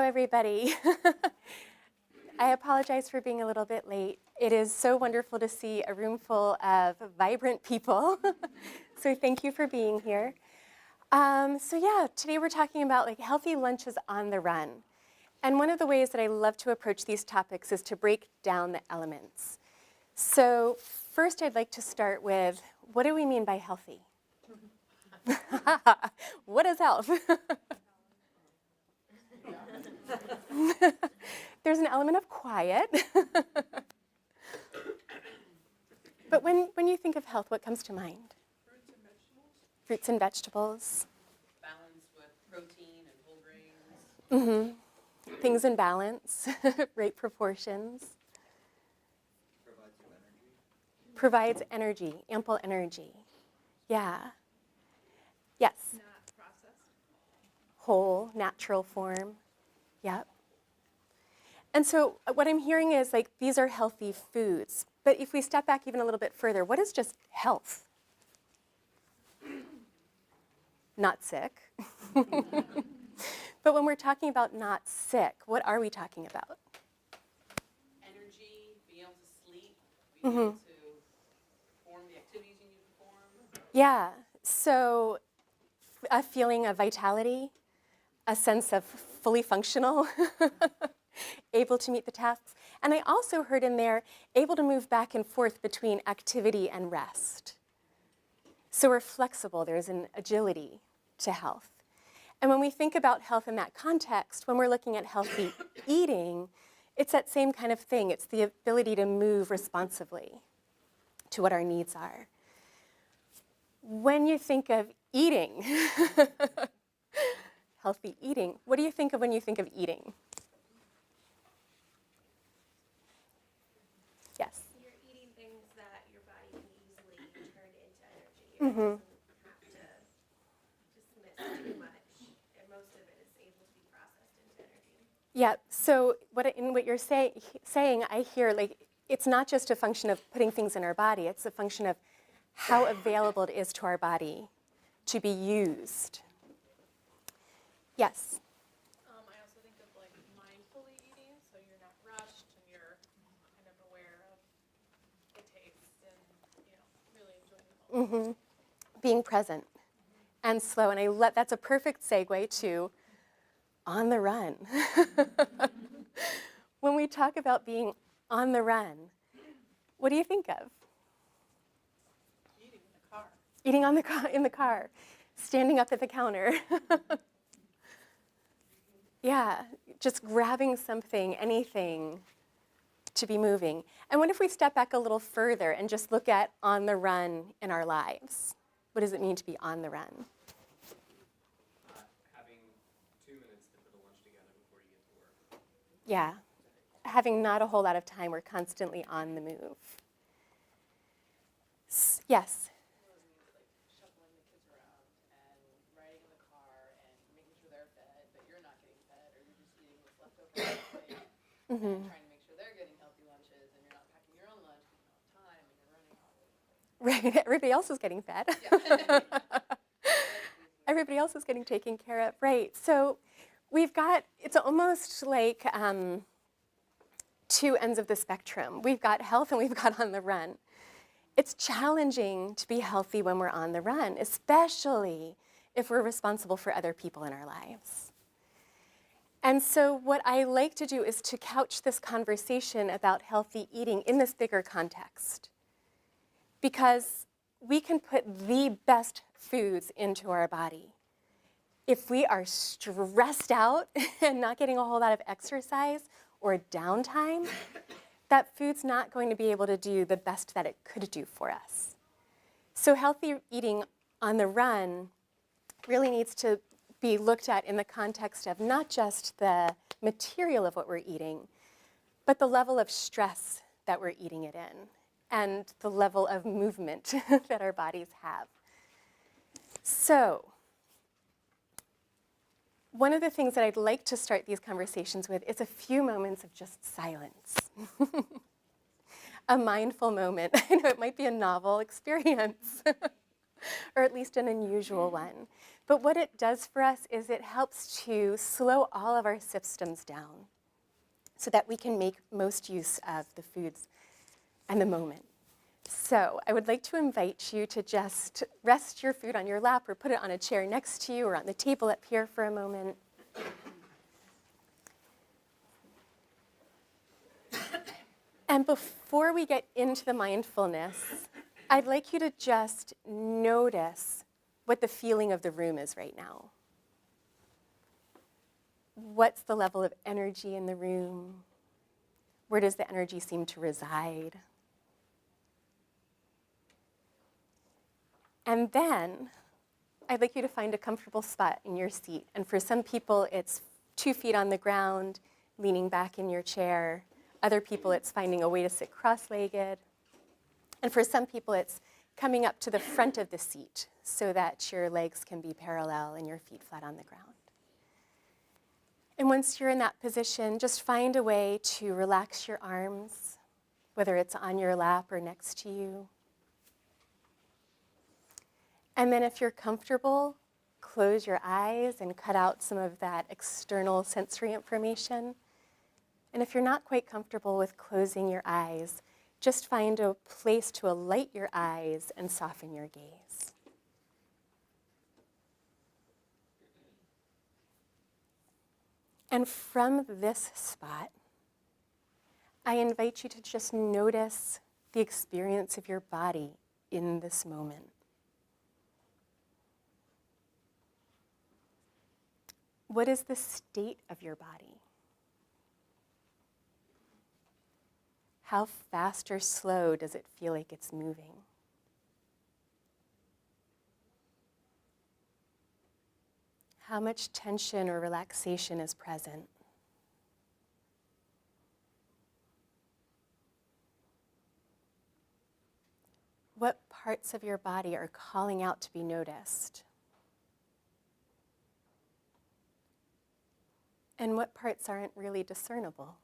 everybody. I apologize for being a little bit late. It is so wonderful to see a room full of vibrant people. So thank you for being here. Today we're talking about healthy lunches on the run. And one of the ways that I love to approach these topics is to break down the elements. So first I'd like to start with, what do we mean by healthy? What is health? There's an element of quiet. But when you think of health, what comes to mind? Fruits and vegetables. Fruits and vegetables. Balance with protein and whole grains. Mm-hmm. Things in balance, right proportions. Provides you energy. Provides energy, ample energy. Yeah. Yes. Not processed. Whole, natural form. Yep. And so what I'm hearing is these are healthy foods. But if we step back even a little bit further, what is just health? Not sick. But when we're talking about not sick, what are we talking about? Energy, being able to sleep, being able to perform the activities you need to perform. Yeah. So a feeling of vitality, a sense of fully functional, able to meet the tasks. And I also heard in there, able to move back and forth between activity and rest. So we're flexible, there's an agility to health. And when we think about health in that context, when we're looking at healthy eating, it's that same kind of thing. It's the ability to move responsively to what our needs are. When you think of eating, healthy eating, what do you think of when you think of eating? Yes? You're eating things that your body can easily turn into energy. It doesn't have to dismiss too much. And most of it is able to be processed into energy. Yeah, so in what you're saying, I hear it's not just a function of putting things in our body, it's a function of how available it is to our body to be used. Yes? I also think of mindfully eating, so you're not rushed and you're kind of aware of the taste and, really enjoying the moment. Being present and slow. And that's a perfect segue to on the run. When we talk about being on the run, what do you think of? Eating in the car. Eating in the car, standing up at the counter. Yeah, just grabbing something, anything to be moving. And what if we step back a little further and just look at on the run in our lives? What does it mean to be on the run? Having 2 minutes to put a lunch together before you get to work. Yeah, having not a whole lot of time, we're constantly on the move. Yes? Shuffling the kids around and riding in the car and making sure they're fed, but you're not getting fed, or you're just eating what's left over on the plate and trying to make sure they're getting healthy lunches, and you're not packing your own lunch because you don't have time and you're running all over the place. Right, everybody else is getting fed. Everybody else is getting taken care of. Right, so it's almost like two ends of the spectrum. We've got health and we've got on the run. It's challenging to be healthy when we're on the run, especially if we're responsible for other people in our lives. And so what I like to do is to couch this conversation about healthy eating in this bigger context. Because we can put the best foods into our body. If we are stressed out and not getting a whole lot of exercise or downtime, that food's not going to be able to do the best that it could do for us. So healthy eating on the run really needs to be looked at in the context of not just the material of what we're eating, but the level of stress that we're eating it in and the level of movement that our bodies have. So one of the things that I'd like to start these conversations with is a few moments of just silence. A mindful moment. I know it might be a novel experience. or at least an unusual one. But what it does for us is it helps to slow all of our systems down so that we can make most use of the foods and the moment. So I would like to invite you to just rest your food on your lap or put it on a chair next to you or on the table up here for a moment. And before we get into the mindfulness, I'd like you to just notice what the feeling of the room is right now. What's the level of energy in the room? Where does the energy seem to reside? And then I'd like you to find a comfortable spot in your seat. And for some people, it's 2 feet on the ground, leaning back in your chair. Other people, it's finding a way to sit cross-legged. And for some people, it's coming up to the front of the seat so that your legs can be parallel and your feet flat on the ground. And once you're in that position, just find a way to relax your arms, whether it's on your lap or next to you. And then if you're comfortable, close your eyes and cut out some of that external sensory information. And if you're not quite comfortable with closing your eyes, just find a place to alight your eyes and soften your gaze. And from this spot, I invite you to just notice the experience of your body in this moment. What is the state of your body? How fast or slow does it feel like it's moving? How much tension or relaxation is present? What parts of your body are calling out to be noticed? And what parts aren't really discernible?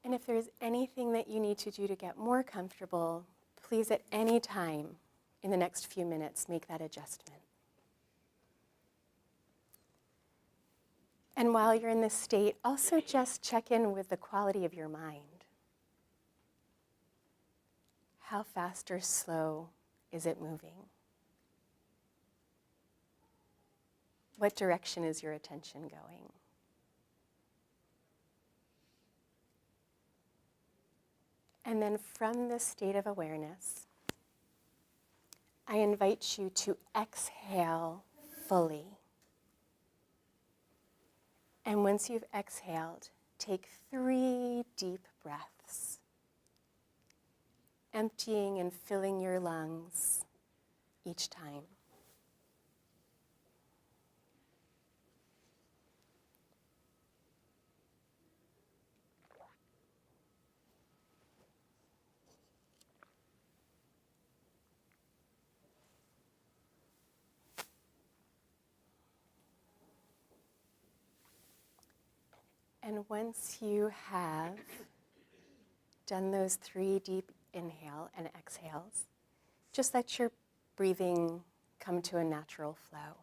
And if there's anything that you need to do to get more comfortable, please at any time in the next few minutes make that adjustment. And while you're in this state, also just check in with the quality of your mind. How fast or slow is it moving? What direction is your attention going? And then from this state of awareness, I invite you to exhale fully. And once you've exhaled, take 3 deep breaths, emptying and filling your lungs each time. And once you have done those 3 deep inhale and exhales, just let your breathing come to a natural flow.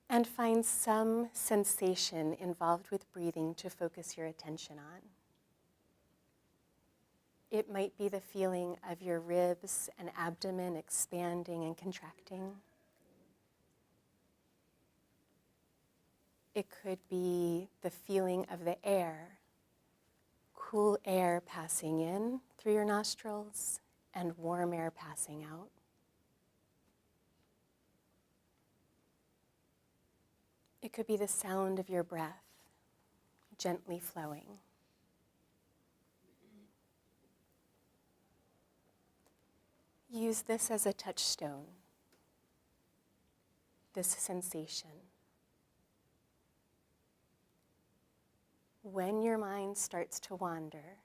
And find some sensation involved with breathing to focus your attention on. It might be the feeling of your ribs and abdomen expanding and contracting. It could be the feeling of the air, cool air passing in through your nostrils and warm air passing out. It could be the sound of your breath gently flowing. Use this as a touchstone, this sensation. When your mind starts to wander,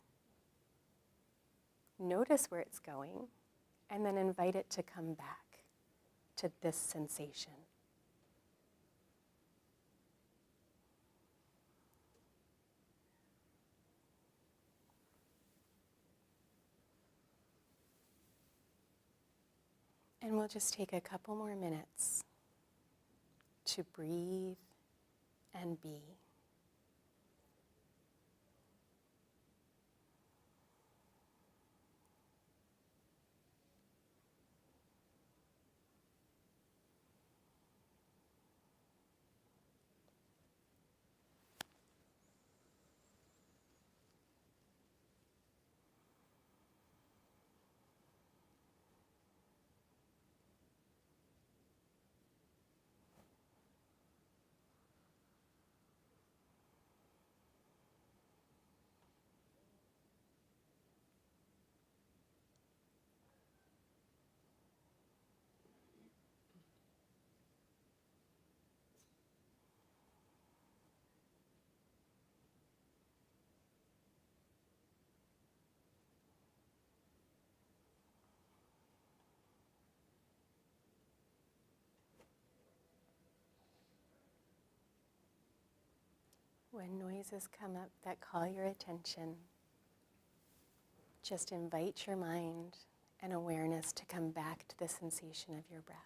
notice where it's going, and then invite it to come back to this sensation. And we'll just take a couple more minutes to breathe and be. When noises come up that call your attention, just invite your mind and awareness to come back to the sensation of your breath.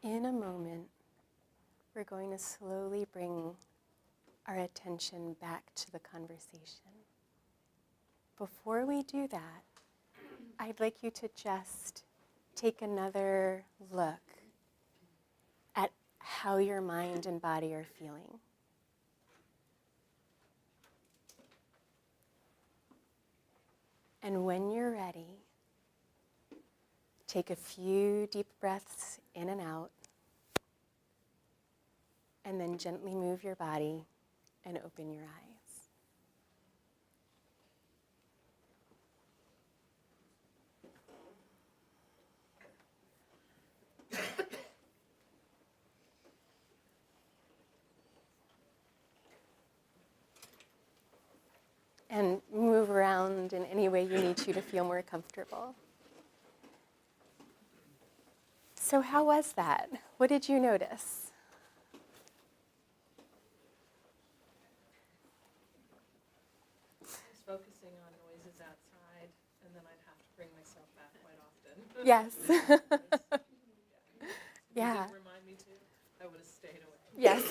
In a moment, we're going to slowly bring our attention back to the conversation. Before we do that, I'd like you to just take another look at how your mind and body are feeling. And when you're ready, take a few deep breaths in and out, and then gently move your body and open your eyes. And move around in any way you need to feel more comfortable. So how was that? What did you notice? I was focusing on noises outside, and then I'd have to bring myself back quite often. Yes. If you Yeah. didn't remind me to, I would have stayed away. Yes.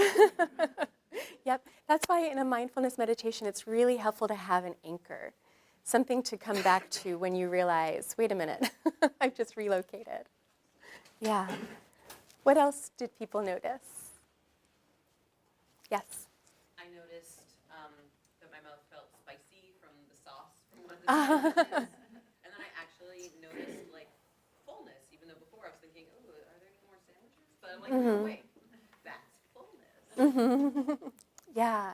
Yep. That's why in a mindfulness meditation, it's really helpful to have an anchor, something to come back to when you realize, wait a minute, I've just relocated. Yeah. What else did people notice? Yes. I noticed that my mouth felt spicy from the sauce from one of the sandwiches. And then I actually noticed like fullness, even though before I was thinking, oh, are there any more sandwiches? But I'm like, no, wait, that's fullness. Yeah.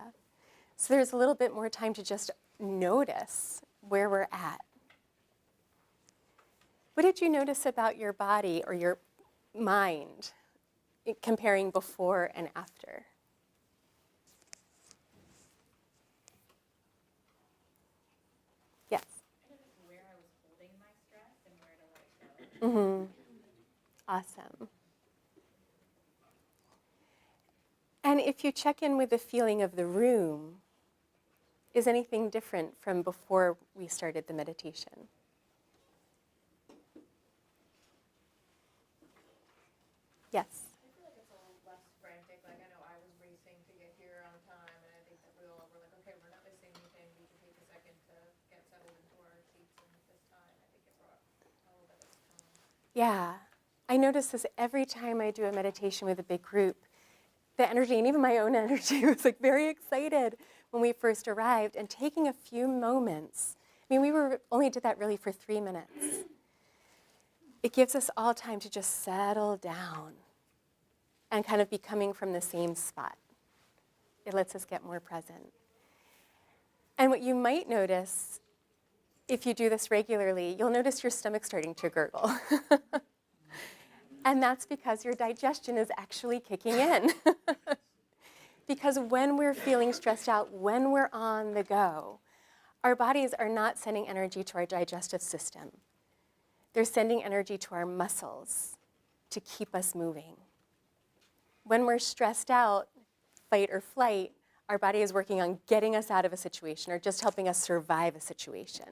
So there's a little bit more time to just notice where we're at. What did you notice about your body or your mind comparing before and after? Yes. I noticed where I was holding my stress and where to let it go. Awesome. And if you check in with the feeling of the room, is anything different from before we started the meditation? Yes. I feel like it's a little less frantic. Like, I know I was racing to get here on time, and I think that we all were like, okay, we're not missing anything. We can take a second to get settled into our seats, and at this time, I think it brought a little bit of calm. Yeah. I notice this every time I do a meditation with a big group. The energy, and even my own energy, was like very excited when we first arrived, and taking a few moments. I mean, we only did that really for 3 minutes. it gives us all time to just settle down and kind of be coming from the same spot. It lets us get more present. And what you might notice, if you do this regularly, you'll notice your stomach starting to gurgle. And that's because your digestion is actually kicking in. Because when we're feeling stressed out, when we're on the go, our bodies are not sending energy to our digestive system. They're sending energy to our muscles to keep us moving. When we're stressed out, fight or flight, our body is working on getting us out of a situation or just helping us survive a situation.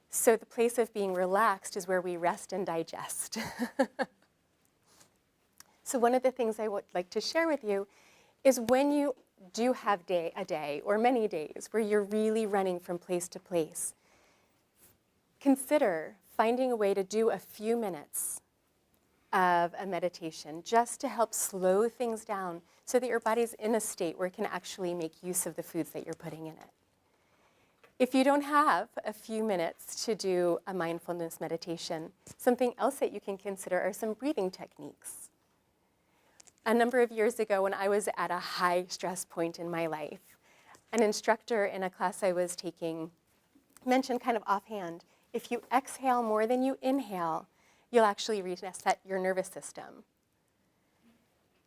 So the place of being relaxed is where we rest and digest. So one of the things I would like to share with you is when you do have a day or many days where you're really running from place to place, consider finding a way to do a few minutes of a meditation just to help slow things down so that your body's in a state where it can actually make use of the foods that you're putting in it. If you don't have a few minutes to do a mindfulness meditation, something else that you can consider are some breathing techniques. A number of years ago, when I was at a high stress point in my life, an instructor in a class I was taking mentioned kind of offhand, if you exhale more than you inhale, you'll actually reset your nervous system.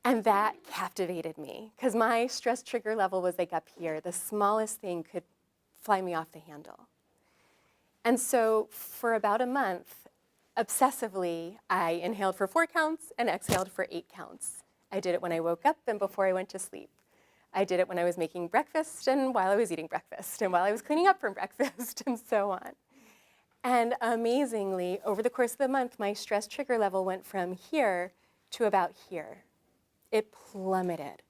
And that captivated me, because my stress trigger level was like up here. The smallest thing could fly me off the handle. And so for about a month, obsessively, I inhaled for 4 counts and exhaled for 8 counts. I did it when I woke up and before I went to sleep. I did it when I was making breakfast and while I was eating breakfast and while I was cleaning up from breakfast and so on. And amazingly, over the course of the month, my stress trigger level went from here to about here. It plummeted.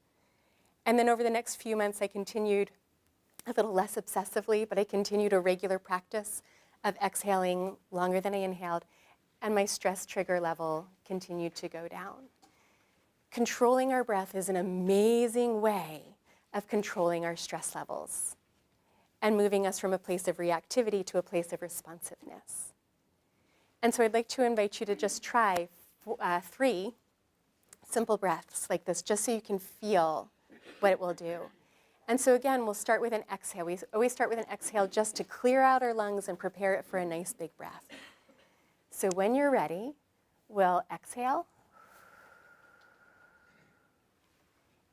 And then over the next few months, I continued a little less obsessively, but I continued a regular practice of exhaling longer than I inhaled, and my stress trigger level continued to go down. Controlling our breath is an amazing way of controlling our stress levels and moving us from a place of reactivity to a place of responsiveness. And so I'd like to invite you to just try 3 simple breaths like this, just so you can feel what it will do. And so again, we'll start with an exhale. We always start with an exhale just to clear out our lungs and prepare it for a nice big breath. So when you're ready, we'll exhale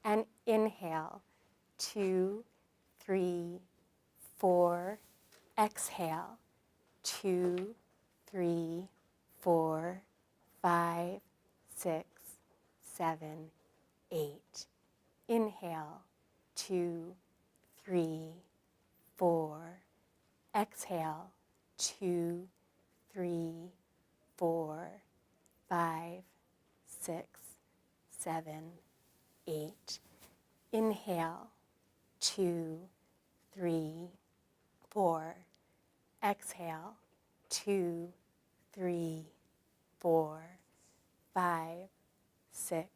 and inhale. 2, 3, 4. Exhale. 2, 3, 4, 5, 6, 7, 8. Inhale. 2, 3, 4. Exhale. 2, 3, 4, 5, 6, 7, 8. Inhale. 2, 3, 4. Exhale. 2, 3, 4, 5, 6,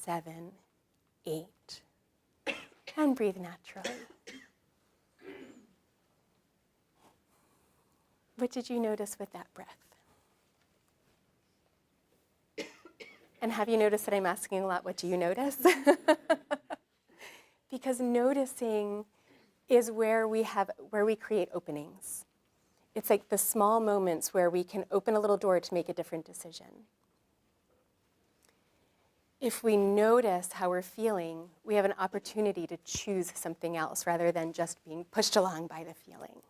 7, 8. And breathe naturally. What did you notice with that breath? And have you noticed that I'm asking a lot, what do you notice? Because noticing is where we create openings. It's like the small moments where we can open a little door to make a different decision. If we notice how we're feeling, we have an opportunity to choose something else rather than just being pushed along by the feeling.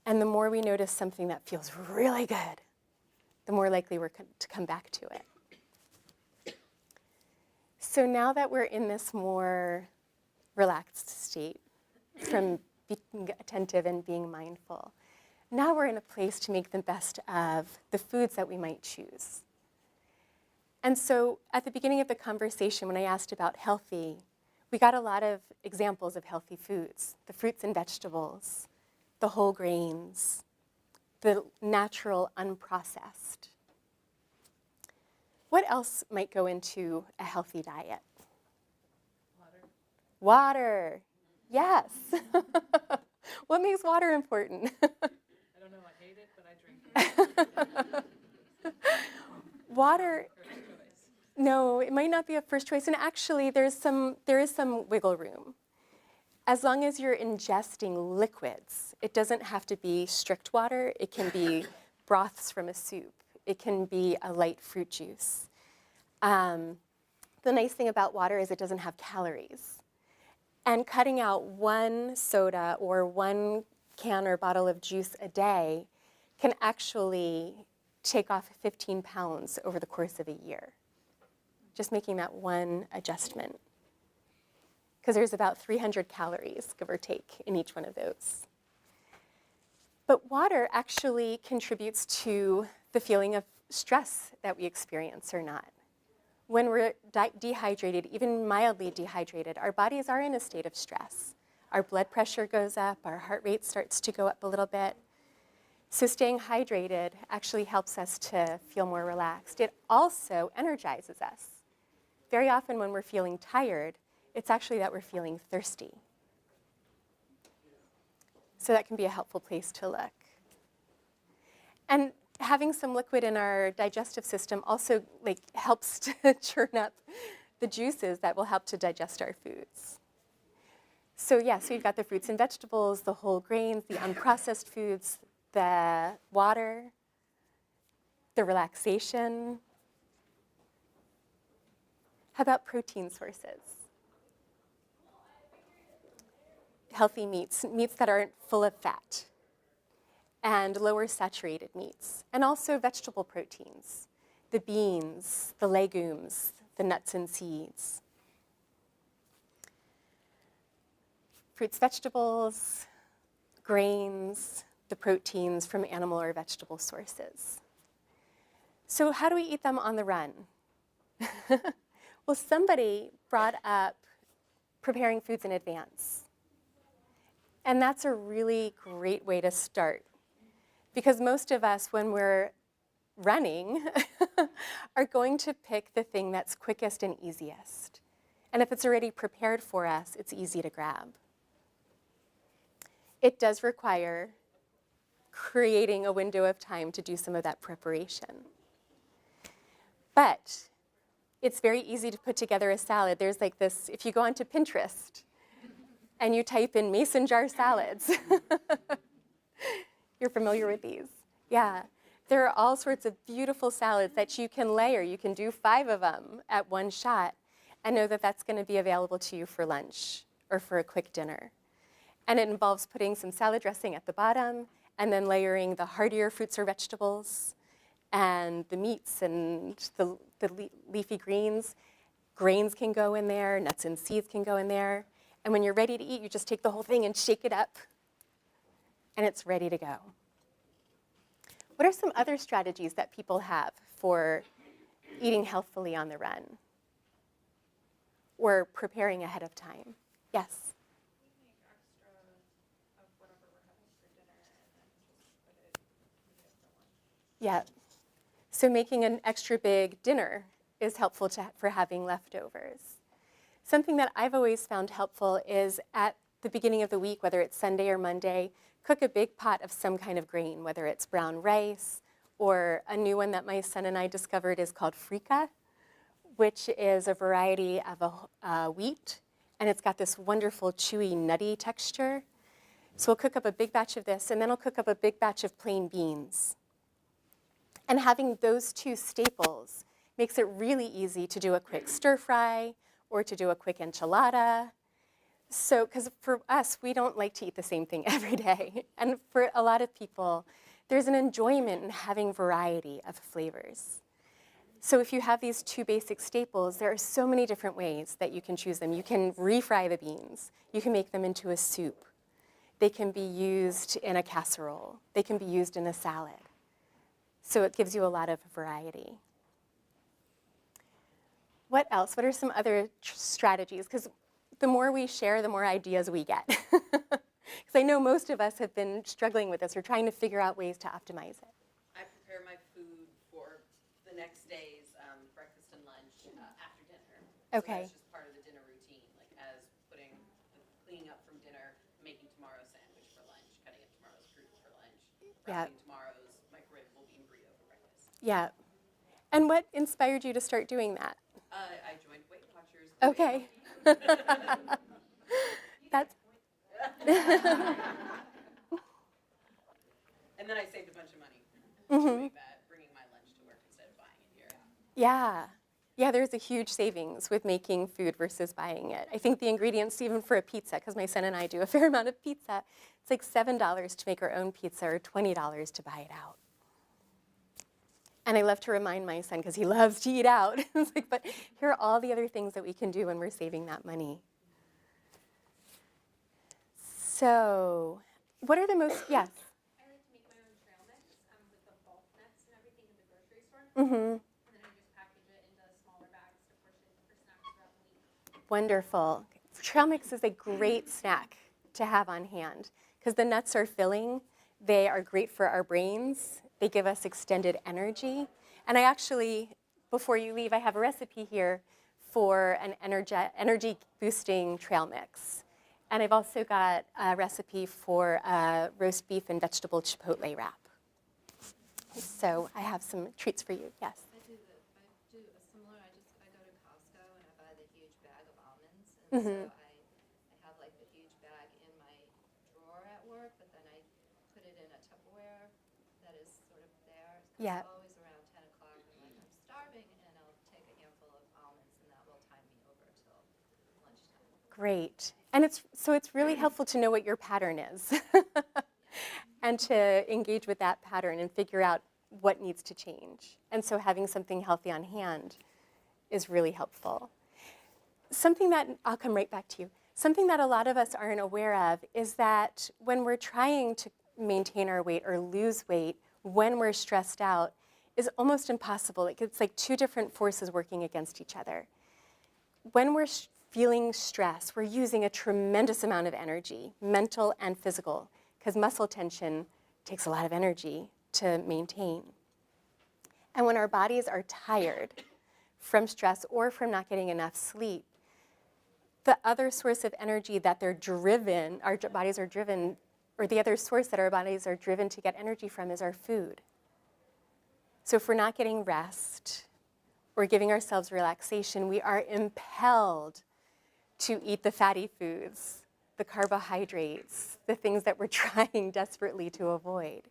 And the more we notice something that feels really good, the more likely we're to come back to it. So now that we're in this more relaxed state from being attentive and being mindful, now we're in a place to make the best of the foods that we might choose. And so at the beginning of the conversation, when I asked about healthy, we got a lot of examples of healthy foods: the fruits and vegetables, the whole grains, the natural, unprocessed. What else might go into a healthy diet? Water. Yes. What makes water important? I Water, no, it might not be a first choice. And actually, there is some wiggle room. As long as you're ingesting liquids, it doesn't have to be strict water. It can be broths from a soup. It can be a light fruit juice. The nice thing about water is it doesn't have calories. And cutting out one soda or one can or bottle of juice a day can actually take off 15 pounds over the course of a year. Just making that one adjustment. Because there's about 300 calories, give or take, in each one of those. But water actually contributes to the feeling of stress that we experience or not. When we're dehydrated, even mildly dehydrated, our bodies are in a state of stress. Our blood pressure goes up, our heart rate starts to go up a little bit. So staying hydrated actually helps us to feel more relaxed. It also energizes us. Very often when we're feeling tired, it's actually that we're feeling thirsty. So that can be a helpful place to look. And having some liquid in our digestive system also helps to churn up the juices that will help to digest our foods. So so you've got the fruits and vegetables, the whole grains, the unprocessed foods, the water, the relaxation. How about protein sources? Healthy meats that aren't full of fat, and lower saturated meats, and also vegetable proteins, the beans, the legumes, the nuts and seeds. Fruits, vegetables, grains, the proteins from animal or vegetable sources. So how do we eat them on the run? Well, somebody brought up preparing foods in advance. And that's a really great way to start. Because most of us, when we're running, are going to pick the thing that's quickest and easiest. And if it's already prepared for us, it's easy to grab. It does require creating a window of time to do some of that preparation. But it's very easy to put together a salad. There's this, if you go onto Pinterest and you type in mason jar salads, you're familiar with these. Yeah. There are all sorts of beautiful salads that you can layer. You can do 5 of them at one shot and know that that's going to be available to you for lunch or for a quick dinner. And it involves putting some salad dressing at the bottom and then layering the heartier fruits or vegetables and the meats and the leafy greens. Grains can go in there, nuts and seeds can go in there. And when you're ready to eat, you just take the whole thing and shake it up, and it's ready to go. What are some other strategies that people have for eating healthfully on the run or preparing ahead of time? Yes? We make extra of whatever we're having for dinner and then just eat it for lunch. Yeah. So making an extra big dinner is helpful for having leftovers. Something that I've always found helpful is at the beginning of the week, whether it's Sunday or Monday, cook a big pot of some kind of grain, whether it's brown rice or a new one that my son and I discovered is called frika, which is a variety of a wheat, and it's got this wonderful chewy, nutty texture. So we'll cook up a big batch of this, and then I'll cook up a big batch of plain beans. And having those 2 staples makes it really easy to do a quick stir fry or to do a quick enchilada. So, because for us, we don't like to eat the same thing every day. And for a lot of people, there's an enjoyment in having variety of flavors. So if you have these 2 basic staples, there are so many different ways that you can choose them. You can refry the beans. You can make them into a soup. They can be used in a casserole. They can be used in a salad. So it gives you a lot of variety. What else? What are some other strategies? Because the more we share, the more ideas we get. Because I know most of us have been struggling with this or trying to figure out ways to optimize it. I prepare my food for the next day's breakfast and lunch after dinner. Okay. So that's just part of the dinner routine, as cleaning up from dinner, making tomorrow's sandwich for lunch, cutting up tomorrow's fruit for lunch, Yeah. prepping tomorrow's ribs Yeah. And what inspired you to start doing that? I joined Weight Watchers. Okay. That's And then I saved a bunch of money Mm-hmm. doing that, bringing my lunch to work instead of buying it here. Yeah. Yeah, there's a huge savings with making food versus buying it. I think the ingredients, even for a pizza, because my son and I do a fair amount of pizza, it's like $7 to make our own pizza or $20 to buy it out. And I love to remind my son, because he loves to eat out, it's like, but here are all the other things that we can do when we're saving that money. So, what are the most, yes? I like to make my own trail mix with the bulk nuts and everything in the grocery store. Mm-hmm. And then I just package it into smaller bags to portion for snacks throughout the week. Wonderful. Trail mix is a great snack to have on hand because the nuts are filling. They are great for our brains. They give us extended energy. And I actually, before you leave, I have a recipe here for an energy boosting trail mix. And I've also got a recipe for a roast beef and vegetable chipotle wrap. So I have some treats for you. Yes. I do a similar, I go to Costco and I buy the huge bag of almonds. And so I have like the huge bag in my drawer at work, but then I put it in a Tupperware that is sort of there. 'Cause Yeah. always around 10 o'clock, I'm starving and I'll take a handful of almonds and that will tide me over till lunchtime. Great. And it's really helpful to know what your pattern is and to engage with that pattern and figure out what needs to change. And so having something healthy on hand is really helpful. Something that, I'll come right back to you, something that a lot of us aren't aware of is that when we're trying to maintain our weight or lose weight, when we're stressed out, is almost impossible. It's like two different forces working against each other. When we're feeling stress, we're using a tremendous amount of energy, mental and physical, because muscle tension takes a lot of energy to maintain. And when our bodies are tired from stress or from not getting enough sleep, the other source of energy that they're driven, our bodies are driven, or the other source that our bodies are driven to get energy from is our food. So if we're not getting rest or giving ourselves relaxation, we are impelled to eat the fatty foods, the carbohydrates, the things that we're trying desperately to avoid.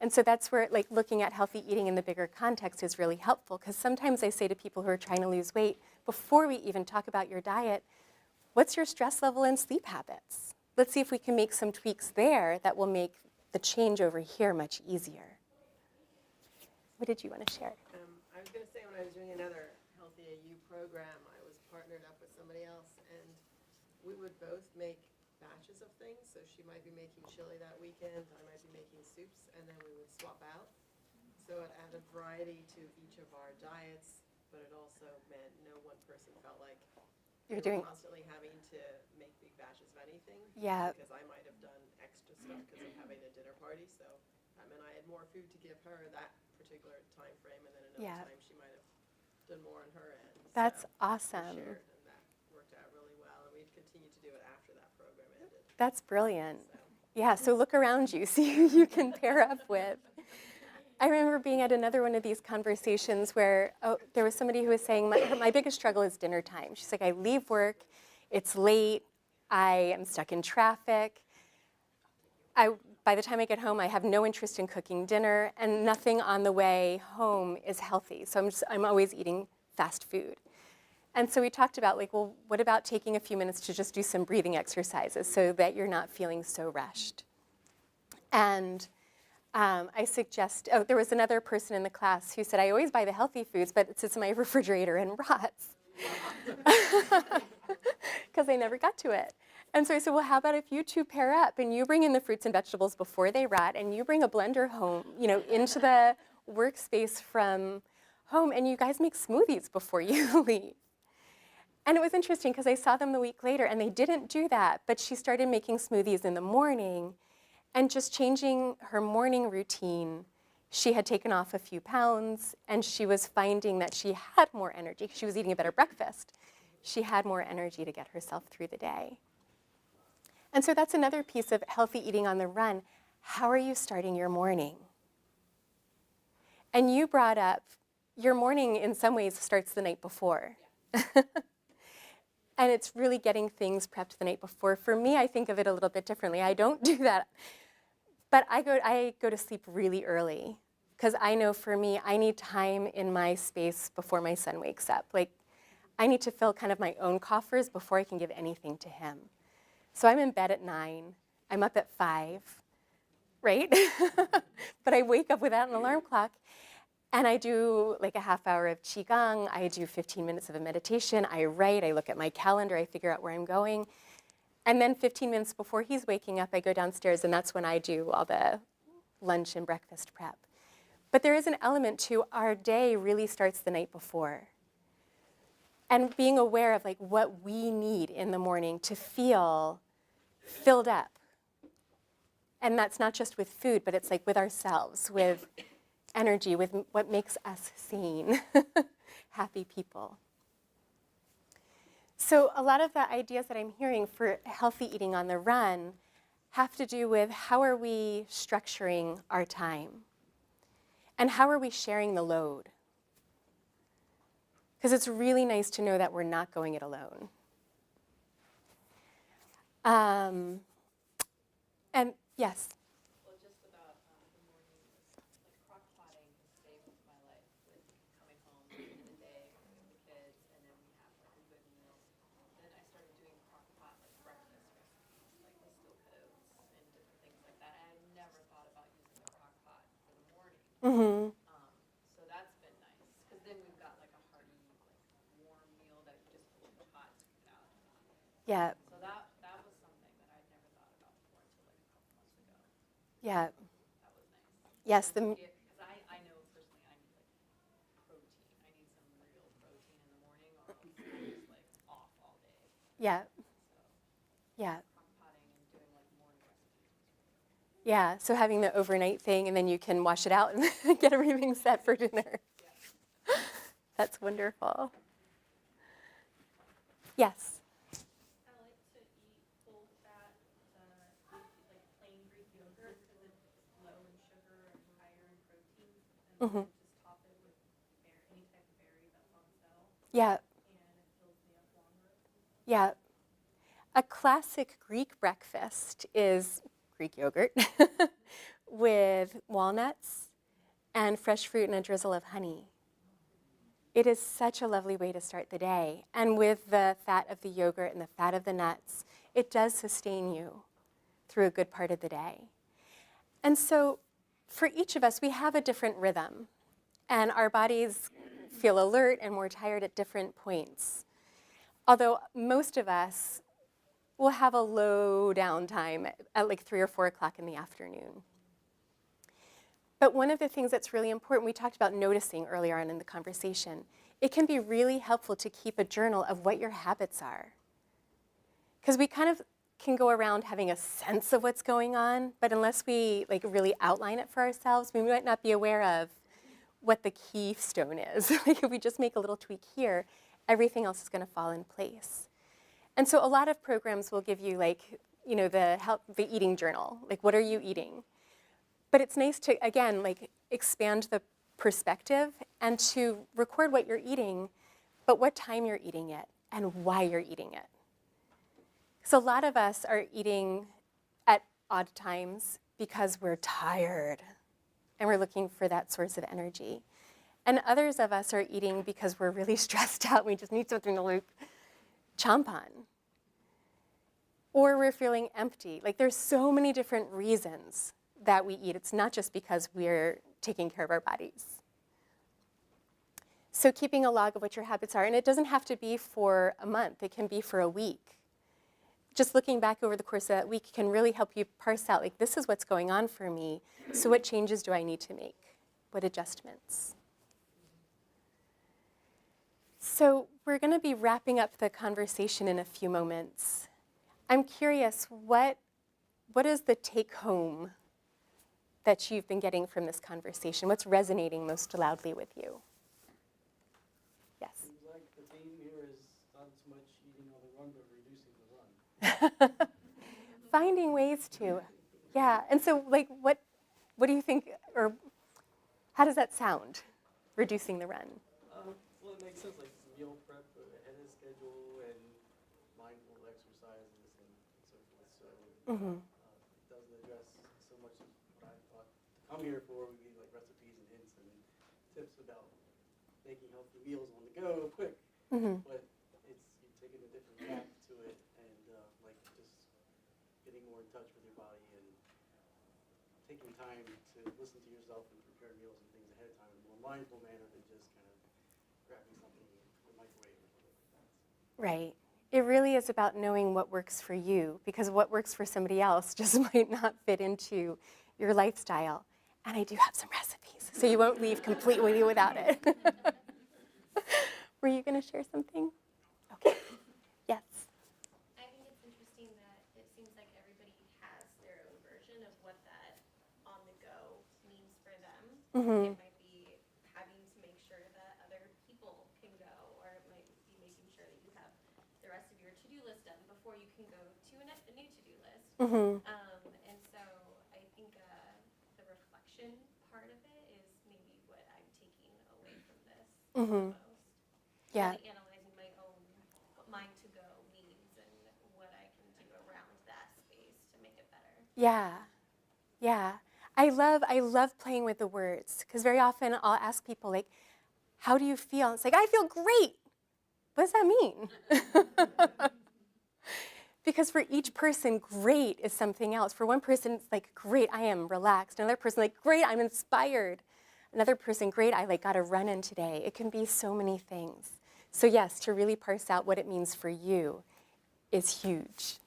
And so that's where like looking at healthy eating in the bigger context is really helpful, because sometimes I say to people who are trying to lose weight, before we even talk about your diet, what's your stress level and sleep habits? Let's see if we can make some tweaks there that will make the change over here much easier. What did you want to share? I was going to say, when I was doing another Healthy AU program, I was partnered up with somebody else, and we would both make batches of things. So she might be making chili that weekend, I might be making soups, and then we would swap out. So it added variety to each of our diets, but it also meant no one person felt like You're they doing, were constantly having to make big batches of anything. yeah, Because I might have done extra stuff because of having a dinner party. So that meant I had more food to give her that particular time frame, and then another Yeah. time she might have done more on her end. that's So we awesome. shared, and that worked out really well, and we'd continue to do it after that program ended. That's brilliant. So Yeah, so look around you, see who you can pair up with. I remember being at another one of these conversations where there was somebody who was saying, my biggest struggle is dinner time. She's like, I leave work, it's late, I am stuck in traffic. By the time I get home, I have no interest in cooking dinner, and nothing on the way home is healthy. So I'm always eating fast food. And so we talked about, like, well, what about taking a few minutes to just do some breathing exercises so that you're not feeling so rushed? And I suggest, there was another person in the class who said, I always buy the healthy foods, but it sits in my refrigerator and rots because I never got to it. And so I said, well, how about if you two pair up and you bring in the fruits and vegetables before they rot, and you bring a blender home, into the workspace from home, and you guys make smoothies before you leave. And it was interesting because I saw them the week later, and they didn't do that, but she started making smoothies in the morning, and just changing her morning routine, she had taken off a few pounds, and she was finding that she had more energy. She was eating a better breakfast. She had more energy to get herself through the day. And so that's another piece of healthy eating on the run. How are you starting your morning? And you brought up your morning in some ways starts the night before. And it's really getting things prepped the night before. For me, I think of it a little bit differently. I don't do that. But I go to sleep really early because I know for me, I need time in my space before my son wakes up. Like, I need to fill kind of my own coffers before I can give anything to him. So I'm in bed at 9. I'm up at 5, right? But I wake up without an alarm clock. And I do like a half hour of Qigong. I do 15 minutes of a meditation. I write. I look at my calendar. I figure out where I'm going. And then 15 minutes before he's waking up, I go downstairs, and that's when I do all the lunch and breakfast prep. But there is an element to our day really starts the night before. And being aware of like what we need in the morning to feel filled up. And that's not just with food, but it's like with ourselves, with energy, with what makes us sane, happy people. So a lot of the ideas that I'm hearing for healthy eating on the run have to do with how are we structuring our time? And how are we sharing the load? Because it's really nice to know that we're not going it alone. And yes? Well, just about the morning, like crock potting has saved my life with coming home in the day with the kids, and then we have like a good meal. Then I started doing crock pot like breakfast recipes, like with steel cut oats and different things like that. And I never thought about using the crock pot for the morning. Mm-hmm. So that's been nice, because then we've got like a hearty, like warm meal that you just put in hot to get out. Yeah. So that was something that I'd never thought about before until like a couple months ago. Yeah. That was nice. Yes. Because I know personally I need like protein. I need some real protein in the morning, or else I'm just like off all day. Yeah. So Yeah. crock potting and doing like morning recipes. Yeah. So having the overnight thing, and then you can wash it out and get everything set for dinner. That's wonderful. Yes. I like to eat full fat, like plain Greek yogurt because it's low in sugar and higher in protein. And Mhm. just top it with any type of berry that's on sale, Yeah. and it fills me up longer. Yeah. A classic Greek breakfast is Greek yogurt with walnuts and fresh fruit and a drizzle of honey. It is such a lovely way to start the day. And with the fat of the yogurt and the fat of the nuts, it does sustain you through a good part of the day. And so for each of us, we have a different rhythm. And our bodies feel alert and more tired at different points. Although most of us will have a low downtime at like 3 or 4 o'clock in the afternoon. But one of the things that's really important, we talked about noticing earlier on in the conversation, it can be really helpful to keep a journal of what your habits are. Because we kind of can go around having a sense of what's going on, but unless we like really outline it for ourselves, we might not be aware of what the keystone is. Like if we just make a little tweak here, everything else is going to fall in place. And so a lot of programs will give you like, you know, the eating journal, like what are you eating? But it's nice to, again, like expand the perspective and to record what you're eating, but what time you're eating it and why you're eating it. So a lot of us are eating at odd times because we're tired and we're looking for that source of energy. And others of us are eating because we're really stressed out and we just need something to like chomp on. Or we're feeling empty. Like there's so many different reasons that we eat. It's not just because we're taking care of our bodies. So keeping a log of what your habits are, and it doesn't have to be for a month, it can be for a week. Just looking back over the course of that week can really help you parse out, like, this is what's going on for me, so what changes do I need to make? What adjustments? So we're going to be wrapping up the conversation in a few moments. I'm curious, what is the take home that you've been getting from this conversation? What's resonating most loudly with you? Yes. Seems like the theme here is not as much eating on the run, but reducing the run. Finding ways to, yeah. And so, like, what do you think, or How does that sound, reducing the run? Well, it makes sense, like meal prep ahead of schedule and mindful exercises and so forth. So Mm-hmm. it doesn't address so much of what I thought to come here for would be like recipes and hints and tips about making healthy meals on the go, quick. Mm-hmm. But it's you're taking a different tack to it and like just getting more in touch with your body and taking time to listen to yourself and prepare meals and things ahead of time in a more mindful manner than just kind of grabbing something in the microwave or something like that. Right. It really is about knowing what works for you, because what works for somebody else just might not fit into your lifestyle. And I do have some recipes, so you won't leave completely without it. Were you going to share something? Okay. Yes. I think it's interesting that it seems like everybody has their own version of what that on the go means for them. Mm-hmm. It might be having to make sure that other people can go, or it might be making sure that you have the rest of your to-do list done before you can go to a new to-do list. Mm-hmm. And so I think the reflection part of it is maybe what I'm taking away from this Mm-hmm. the most. Yeah. Really analyzing my own mind to go needs and what I can do around that space to make it better. Yeah. Yeah. I love playing with the words, because very often I'll ask people, like, how do you feel? And it's like, I feel great. What does that mean? Because for each person, great is something else. For one person, it's like, great, I am relaxed. Another person, like, great, I'm inspired. Another person, great, I got a run in today. It can be so many things. So yes, to really parse out what it means for you is huge.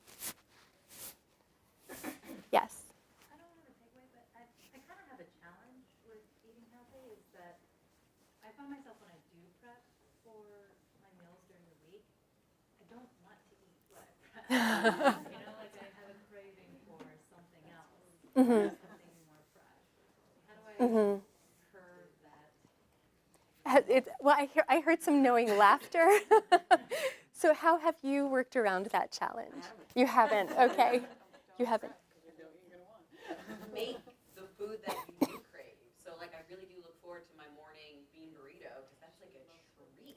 Yes. I don't have a takeaway, but I kind of have a challenge with eating healthy is that I find myself when I do prep for my meals during the week, I don't want to eat what I prep. Like I have a craving for something else, Mm-hmm. something more fresh. How do I Mm-hmm. curb that? Well, I heard some knowing laughter. So how have you worked around that challenge? You haven't. Okay. You haven't. Make the food that you do crave. So like I really do look forward to my morning bean burrito because that's like a treat.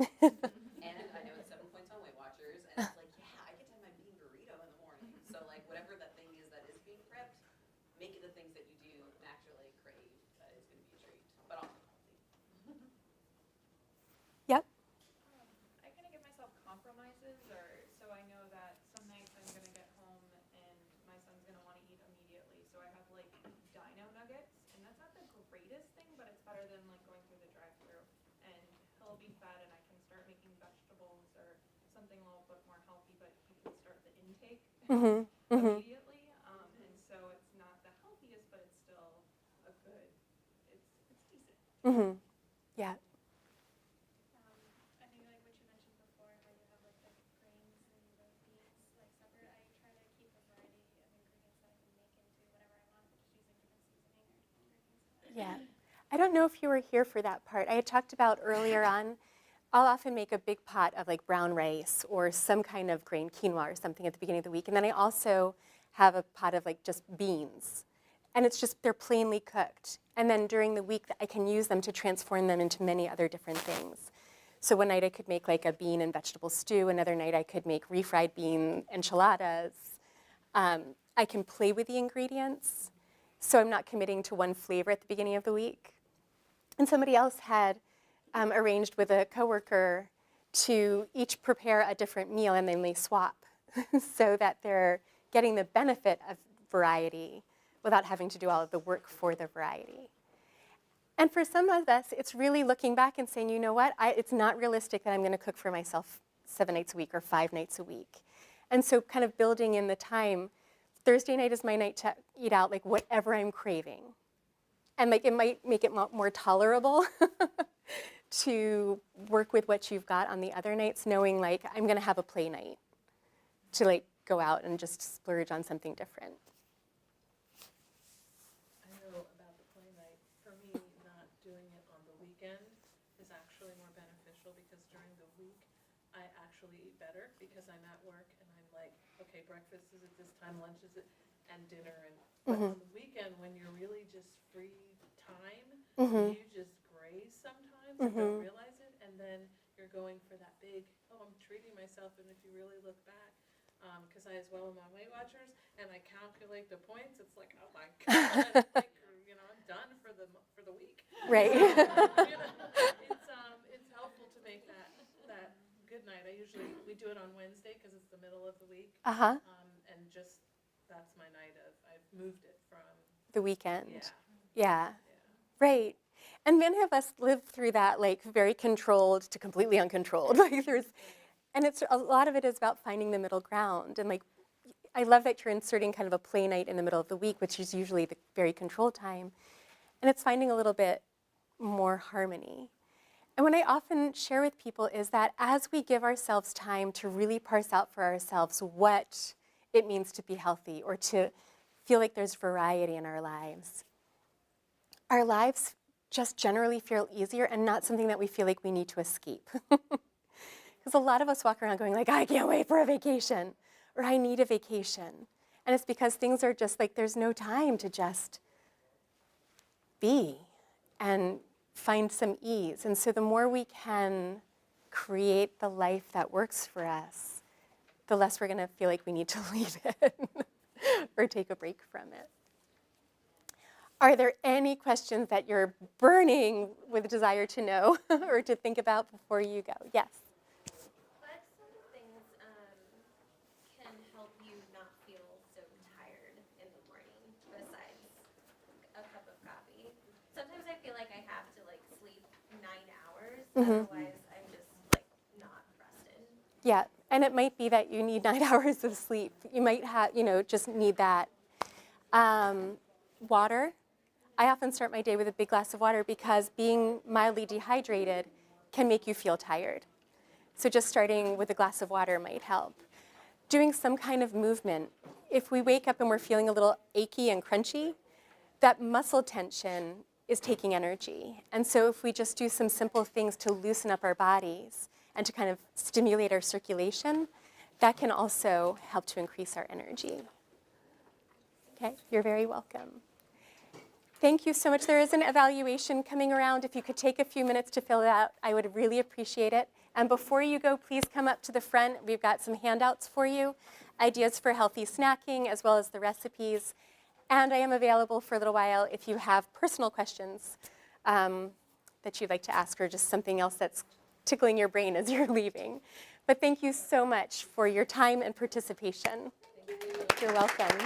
And I know it's 7 points on Weight Watchers, and it's like, yeah, I get to have my bean burrito in the morning. So like whatever that thing is that is being prepped, make it the things that you do naturally crave. That is going to be a treat, but also healthy. Yep. I kind of give myself compromises, or so I know that some nights I'm gonna get home and my son's gonna want to eat immediately. So I have like dino nuggets, and that's not the greatest thing, but it's better than like going through the drive-thru. And he'll be fed, and I can start making vegetables or something a little bit more healthy, but he can start the intake Mm-hmm. Mm-hmm. immediately. And so it's not the healthiest, but it's still a good. It's decent. Mm-hmm. Yeah. I think like what you mentioned before, how you have like the grains and the beans like separate. I try to keep a variety of ingredients that I can make into whatever I want, just using different seasoning or ingredients. Yeah. I don't know if you were here for that part. I had talked about earlier on, I'll often make a big pot of like brown rice or some kind of grain, quinoa or something at the beginning of the week. And then I also have a pot of like just beans. And it's just, they're plainly cooked. And then during the week, I can use them to transform them into many other different things. So one night I could make like a bean and vegetable stew. Another night I could make refried bean enchiladas. I can play with the ingredients. So I'm not committing to one flavor at the beginning of the week. And somebody else had arranged with a coworker to each prepare a different meal, and then they swap so that they're getting the benefit of variety without having to do all of the work for the variety. And for some of us, it's really looking back and saying, you know what, it's not realistic that I'm going to cook for myself 7 nights a week or 5 nights a week. And so kind of building in the time, Thursday night is my night to eat out like whatever I'm craving. And like it might make it more tolerable to work with what you've got on the other nights, knowing like I'm going to have a play night to like go out and just splurge on something different. I know about the play night. For me, not doing it on the weekend is actually more beneficial because during the week, I actually eat better because I'm at work and I'm like, okay, breakfast is at this time, lunch is at, and dinner. And but on the weekend, when you're really just free time, Mhm. You just graze sometimes and don't realize it, and then you're going for that big, oh, I'm treating myself, and if you really look back, because I as well am on Weight Watchers, and I calculate the points, it's like, oh my God, like, you know, I'm done for the week. Right. You know, it's helpful to make that good night. We do it on Wednesday because it's the middle of the week. Uh-huh. And just, that's my night I've moved it from, The weekend. yeah. Yeah. Right. And many of us live through that, like, very controlled to completely uncontrolled. Like, and it's a lot of it is about finding the middle ground. And, like, I love that you're inserting kind of a play night in the middle of the week, which is usually the very controlled time. And it's finding a little bit more harmony. And what I often share with people is that as we give ourselves time to really parse out for ourselves what it means to be healthy or to feel like there's variety in our lives just generally feel easier and not something that we feel like we need to escape. Because a lot of us walk around going like, I can't wait for a vacation, or I need a vacation. And it's because things are just like, there's no time to just be and find some ease. And so the more we can create the life that works for us, the less we're going to feel like we need to leave it or take a break from it. Are there any questions that you're burning with a desire to know or to think about before you go? Yes. What sort of things can help you not feel so tired in the morning besides a cup of coffee? Sometimes I feel like I have to like sleep 9 hours, otherwise I'm just like not rested. Yeah, and it might be that you need 9 hours of sleep. You might have, just need that. Water. I often start my day with a big glass of water because being mildly dehydrated can make you feel tired. So just starting with a glass of water might help. Doing some kind of movement. If we wake up and we're feeling a little achy and crunchy, that muscle tension is taking energy. And so if we just do some simple things to loosen up our bodies and to kind of stimulate our circulation, that can also help to increase our energy. Okay, you're very welcome. Thank you so much. There is an evaluation coming around. If you could take a few minutes to fill it out, I would really appreciate it. And before you go, please come up to the front. We've got some handouts for you, ideas for healthy snacking, as well as the recipes. And I am available for a little while if you have personal questions that you'd like to ask or just something else that's tickling your brain as you're leaving. But thank you so much for your time and participation. You're welcome.